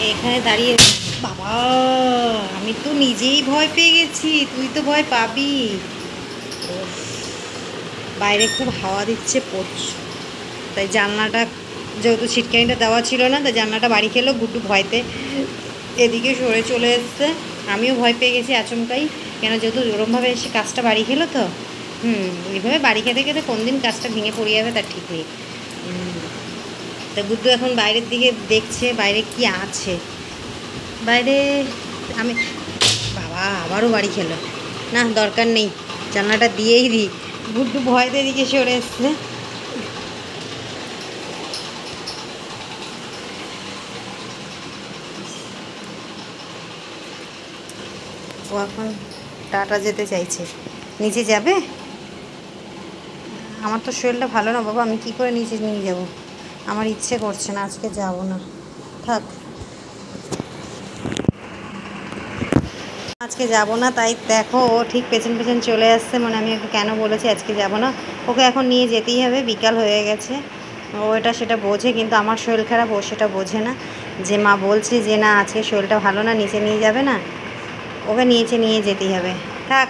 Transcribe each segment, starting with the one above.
এখানে দাঁড়িয়ে বাবা, আমি তো নিজেই ভয় পেয়ে গেছি, তুই তো ভয় পাবি। বাইরে খুব হাওয়া দিচ্ছে প্রচুর, তাই জানলাটা যেহেতু ছিটকানিটা দেওয়া ছিল না, তাই জানলাটা বাড়ি খেলো। গুড্ডু ভয়তে এদিকে সরে চলে এসছে, আমিও ভয় পেয়ে গেছি আচমকাই, কেন যেহেতু ওরমভাবে এসে কাজটা বাড়ি খেলো তো। এইভাবে বাড়ি খেতে খেতে কোন দিন কাজটা ভেঙে পড়ে যাবে তার ঠিক নেই। তা গুড্ডু এখন বাইরের দিকে দেখছে বাইরে কি আছে। বাইরে আমি বাবা আবারও বাড়ি খেলো, না দরকার নেই, জানলাটা দিয়েই দিই। গুড্ডু ভয়তে এদিকে সরে এসছে। ও এখন টাটা যেতে চাইছে, নিচে যাবে। আমার তো শরীরটা ভালো না বাবা, আমি কি করে নিচে নিয়ে যাব, আমার ইচ্ছে করছে না, আজকে যাব না, থাক আজকে যাব না। তাই দেখো ও ঠিক পেছন পেছন চলে আসছে, মানে আমি ওকে কেন বলেছি আজকে যাব না, ওকে এখন নিয়ে যেতেই হবে, বিকাল হয়ে গেছে। ও এটা সেটা বোঝে, কিন্তু আমার শরীর খারাপ, ও সেটা বোঝে না। যে মা বলছে যে না আজকে শরীরটা ভালো না, নিচে নিয়ে যাবে না, ওকে নিয়ে যেতেই হবে, থাক।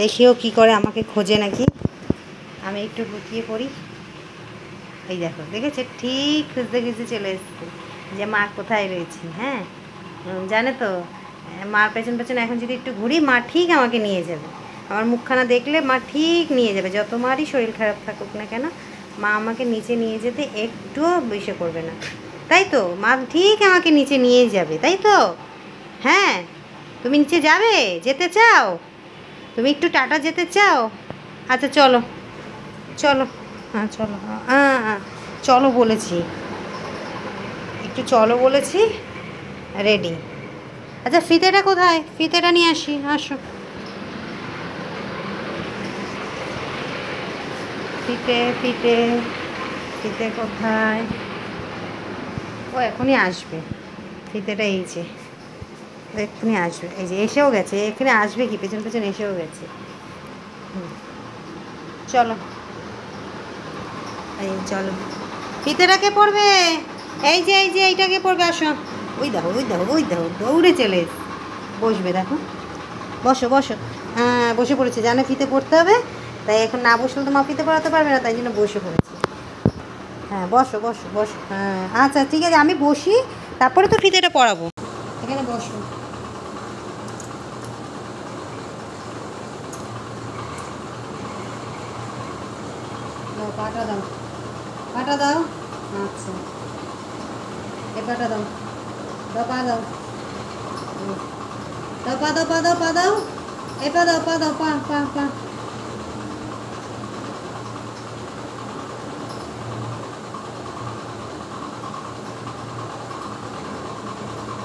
দেখিও কি করে, আমাকে খোঁজে নাকি, আমি একটু লুকিয়ে পড়ি। এই দেখো দেখেছে, ঠিক খুঁজতে খুঁজতে চলে এসেছে যে মা কোথায় রয়েছে। হ্যাঁ জানে তো, মার পেছন পেছন এখন যদি একটু ঘুরি, মা ঠিক আমাকে নিয়ে যাবে। আমার মুখখানা দেখলে মা ঠিক নিয়ে যাবে, যত মারই শরীর খারাপ থাকুক না কেন, মা আমাকে নিচে নিয়ে যেতে একটুও বিষয় করবে না। তাই তো, মা ঠিক আমাকে নিচে নিয়ে যাবে, তাই তো। হ্যাঁ, তুমি নিচে যাবে, যেতে চাও, তুমি একটু টাটা যেতে চাও, আচ্ছা চলো চলো, হ্যাঁ চলো, হ্যাঁ হ্যাঁ চলো বলেছি, একটু চলো বলেছি, রেডি। আচ্ছা ফিতেটা কোথায়, ফিতেটা নিয়ে আসি, আসো। ফিতে ফিতে ফিতে কোথায়, ও এখনই আসবে, ফিতেটা এই যে এক্ষুনি আসবে, এই যে এসেও গেছে, এখানে আসবে কি, পেছন পেছন এসেও গেছে। চলো, এই চলো, ফিতেটাকে পড়বে, এই যে এইটাকে পড়বে, আসো। ওই দেখো ওই দেখো ওই দেখো, দৌড়ে চলে এসে বসবে, দেখো বসো বসো, হ্যাঁ বসে পড়েছে, জানে ফিতে পড়তে হবে, তাই এখন না বসলে তো মা ফিতে পড়াতে পারবে না, তাই জন্য বসে পড়েছে। হ্যাঁ বসো বসো বসো, হ্যাঁ আচ্ছা ঠিক আছে, আমি বসি, তারপরে তো ফিতেটা পড়াবো, এখানে বসো। দাও পাটা দাও, পাটা দাও, আচ্ছা এ পাটা দাও, দাও পা দাও, দাও পা দাও, পা দাও, পা দাও, এ পা দাও, পা দাও, পা পা পা,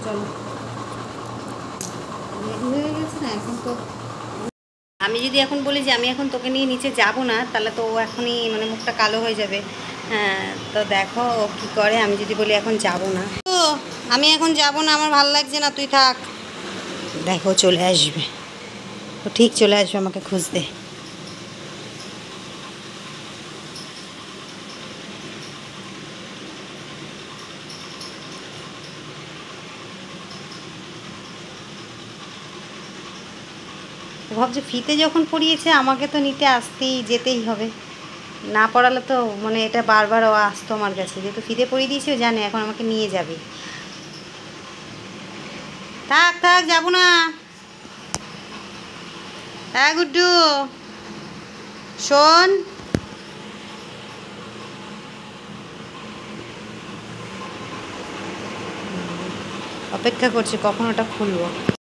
চলো রেডি হয়ে গেছে না এখন তো। আমি যদি এখন বলি যে আমি এখন তোকে নিয়ে নিচে যাব না, তাহলে তো ও এখনই মানে মুখটা কালো হয়ে যাবে। হ্যাঁ তো দেখো ও কী করে, আমি যদি বলি এখন যাব না, তো আমি এখন যাব না, আমার ভালো লাগছে না, তুই থাক। দেখো চলে আসবে, ও ঠিক চলে আসবে আমাকে খুঁজতে। ভাবছে ফিতে যখন পড়িয়েছে আমাকে তো নিতে আসতেই যেতেই হবে, না পড়ালে তো মানে এটা বারবার ও আসতো আমার কাছে, যেহেতু ফিতে পড়িয়ে দিয়েছে ও জানে এখন আমাকে নিয়ে যাবে। থাক থাক, যাবো না। হ্যাঁ গুড্ডু শোন, অপেক্ষা করছি কখন ওটা খুলবো।